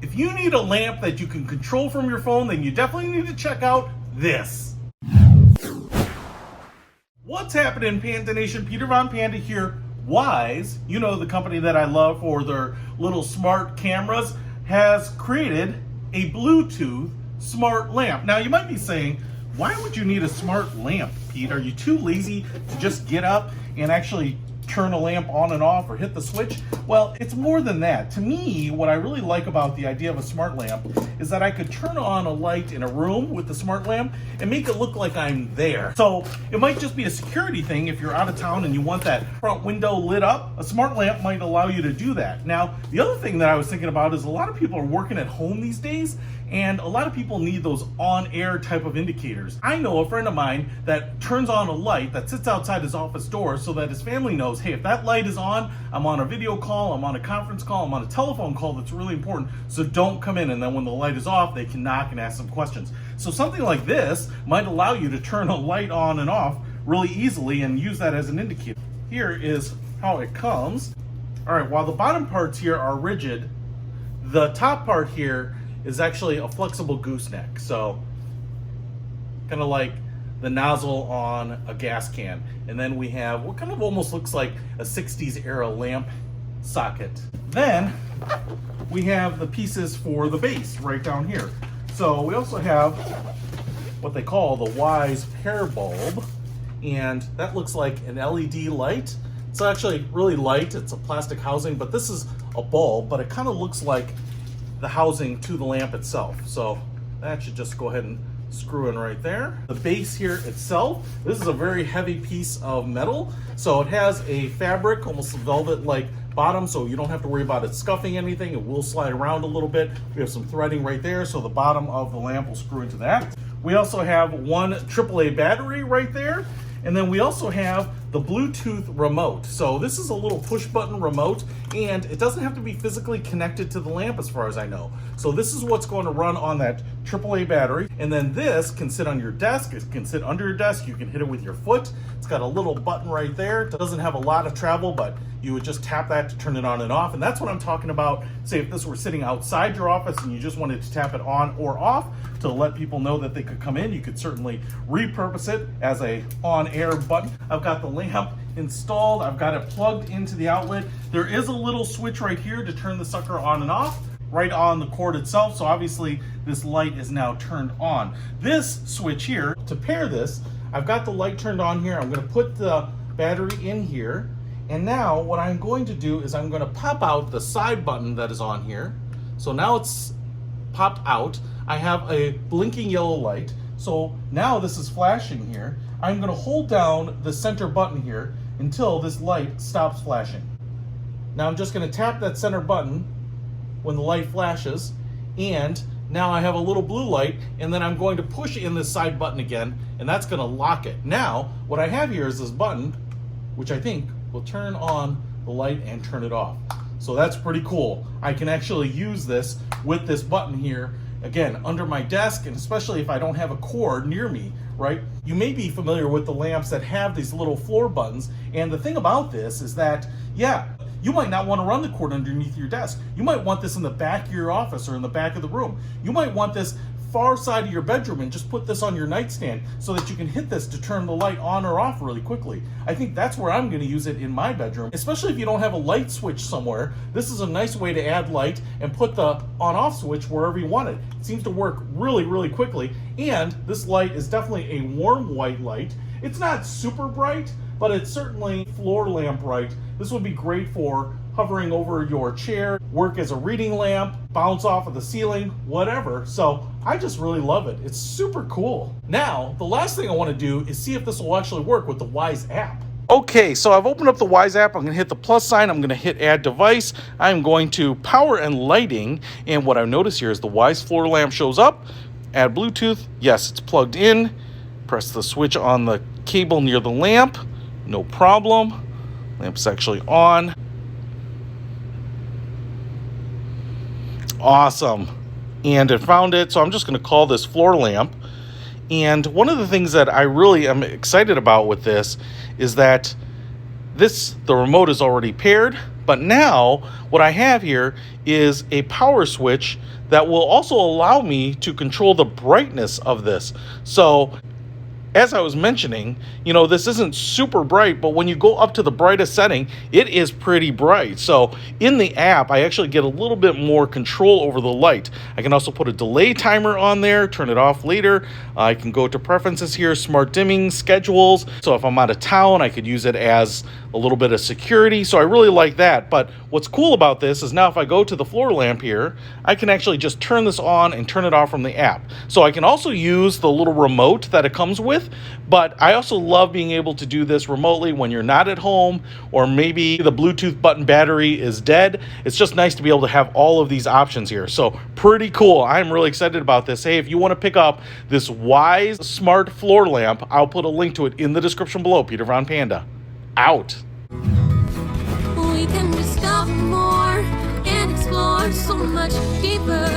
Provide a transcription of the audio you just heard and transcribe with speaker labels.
Speaker 1: If you need a lamp that you can control from your phone, then you definitely need to check out this. What's happening, Panda Nation? Peter Von Panda here. Wyze, you know, the company that I love for their little smart cameras, has created a Bluetooth smart lamp. Now you might be saying, why would you need a smart lamp, Pete? Are you too lazy to just get up and actually turn a lamp on and off or hit the switch? Well, it's more than that. To me, what I really like about the idea of a smart lamp is that I could turn on a light in a room with the smart lamp and make it look like I'm there. So it might just be a security thing. If you're out of town and you want that front window lit up, a smart lamp might allow you to do that. Now, the other thing that I was thinking about is a lot of people are working at home these days, and a lot of people need those on-air type of indicators. I know a friend of mine that turns on a light that sits outside his office door so that his family knows, hey, if that light is on, I'm on a video call, I'm on a conference call, I'm on a telephone call that's really important, so don't come in. And then when the light is off, they can knock and ask some questions. So something like this might allow you to turn a light on and off really easily and use that as an indicator. Here is how it comes. All right, while the bottom parts here are rigid, the top part here is actually a flexible gooseneck. So kind of like the nozzle on a gas can. And then we have what kind of almost looks like a 60s era lamp socket. Then we have the pieces for the base right down here. So we also have what they call the Wyze hair bulb, and that looks like an LED light. It's actually really light, it's a plastic housing, but this is a bulb, but it kind of looks like the housing to the lamp itself. So that should just go ahead and screw in right there. The base here itself, this is a very heavy piece of metal. So it has a fabric, almost a velvet-like bottom, so you don't have to worry about it scuffing anything. It will slide around a little bit. We have some threading right there, so the bottom of the lamp will screw into that. We also have one AAA battery right there. And then we also have the Bluetooth remote. So this is a little push button remote, and it doesn't have to be physically connected to the lamp as far as I know. So this is what's going to run on that AAA battery. And then this can sit on your desk, it can sit under your desk, you can hit it with your foot. It's got a little button right there. It doesn't have a lot of travel, but you would just tap that to turn it on and off. And that's what I'm talking about. Say if this were sitting outside your office and you just wanted to tap it on or off to let people know that they could come in, you could certainly repurpose it as a on-air button. I've got the lamp installed. I've got it plugged into the outlet. There is a little switch right here to turn the sucker on and off right on the cord itself. So obviously this light is now turned on. This switch here, to pair this, I've got the light turned on here. I'm going to put the battery in here. And now what I'm going to do is I'm going to pop out the side button that is on here. So now it's popped out. I have a blinking yellow light. So now this is flashing here. I'm going to hold down the center button here until this light stops flashing. Now I'm just going to tap that center button when the light flashes, and now I have a little blue light, and then I'm going to push in this side button again, and that's going to lock it. Now what I have here is this button, which I think will turn on the light and turn it off. So that's pretty cool. I can actually use this with this button here, again, under my desk, and especially if I don't have a cord near me, right? You may be familiar with the lamps that have these little floor buttons, and the thing about this is that, yeah, you might not want to run the cord underneath your desk. You might want this in the back of your office or in the back of the room. You might want this far side of your bedroom and just put this on your nightstand so that you can hit this to turn the light on or off really quickly. I think that's where I'm going to use it in my bedroom, especially if you don't have a light switch somewhere. This is a nice way to add light and put the on-off switch wherever you want it. It seems to work really, really quickly, and this light is definitely a warm white light. It's not super bright, but it's certainly floor lamp bright. This would be great for hovering over your chair, work as a reading lamp, bounce off of the ceiling, whatever. So I just really love it. It's super cool. Now, the last thing I want to do is see if this will actually work with the Wyze app. Okay, so I've opened up the Wyze app. I'm going to hit the plus sign. I'm going to hit add device. I'm going to power and lighting. And what I notice here is the Wyze Floor Lamp shows up. Add Bluetooth. Yes, it's plugged in. Press the switch on the cable near the lamp. No problem. Lamp's actually on. Awesome. And it found it, so I'm just going to call this floor lamp. And one of the things that I really am excited about with this is that the remote is already paired But now what I have here is a power switch that will also allow me to control the brightness of this. So as I was mentioning, this isn't super bright, but when you go up to the brightest setting, it is pretty bright. So in the app, I actually get a little bit more control over the light. I can also put a delay timer on there, turn it off later. I can go to preferences here, smart dimming, schedules. So if I'm out of town, I could use it as a little bit of security. So I really like that. But what's cool about this is now if I go to the floor lamp here, I can actually just turn this on and turn it off from the app. So I can also use the little remote that it comes with, but I also love being able to do this remotely when you're not at home, or maybe the Bluetooth button battery is dead. It's just nice to be able to have all of these options here. So pretty cool. I'm really excited about this. Hey, if you want to pick up this Wyze smart floor lamp, I'll put a link to it in the description below. Peter Von Panda, out.
Speaker 2: We can discover more and explore so much deeper.